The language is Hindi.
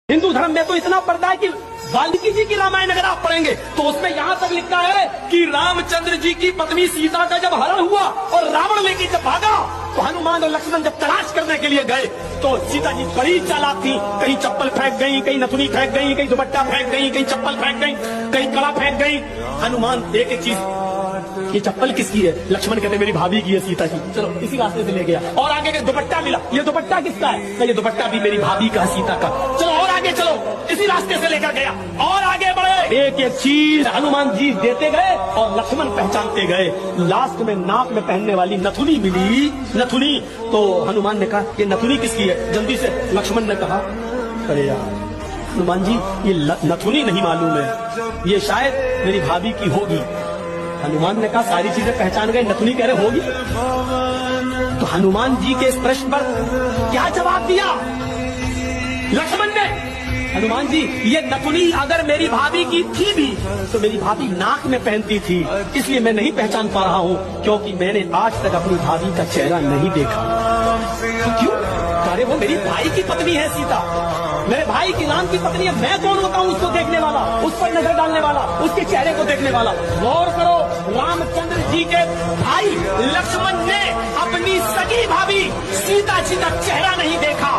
हिंदू धर्म में तो इतना पर्दा है कि वाल्मीकि जी की रामायण अगर आप पढ़ेंगे तो उसमें यहाँ तक लिखा है कि रामचंद्र जी की पत्नी सीता का जब हरण हुआ और रावण लेके जब भागा तो हनुमान और लक्ष्मण जब तलाश करने के लिए गए तो सीता जी बड़ी चालाक थी। कहीं चप्पल फेंक गई, कहीं नथुनी फेंक गई, कहीं दुपट्टा फेंक गई, कहीं चप्पल फेंक गई, कहीं कड़ा फेंक गई। हनुमान एक एक चीज, ये चप्पल किसकी है? लक्ष्मण कहते मेरी भाभी की है सीता जी। चलो इसी रास्ते से ले गया। और आगे के दुपट्टा मिला, ये दुपट्टा किसका है? ये दुपट्टा भी मेरी भाभी का, सीता का। चलो और आगे चलो, इसी रास्ते से लेकर गया और आगे बढ़े। एक एक चीज हनुमान जी देते गए और लक्ष्मण पहचानते गए। लास्ट में नाक में पहनने वाली नथुनी मिली, नथुनी। तो हनुमान ने कहा ये नथुनी किसकी है? जल्दी से लक्ष्मण ने कहा अरे यार हनुमान जी ये नथुनी नहीं मालूम है, ये शायद मेरी भाभी की होगी। हनुमान ने कहा सारी चीजें पहचान गए, नथुनी कह रहे होगी। तो हनुमान जी के इस प्रश्न पर क्या जवाब दिया लक्ष्मण ने? हनुमान जी ये नथुनी अगर मेरी भाभी की थी भी तो मेरी भाभी नाक में पहनती थी, इसलिए मैं नहीं पहचान पा रहा हूँ, क्योंकि मैंने आज तक अपनी भाभी का चेहरा नहीं देखा। तो क्यों? अरे वो मेरी भाई की पत्नी है सीता, मेरे भाई की राम की पत्नी है। मैं कौन होता हूँ उसको देखने वाला, उस पर नजर डालने वाला, उसके चेहरे को देखने वाला? गौर करो, रामचंद्र जी के भाई लक्ष्मण ने अपनी सगी भाभी सीता जी का चेहरा नहीं देखा।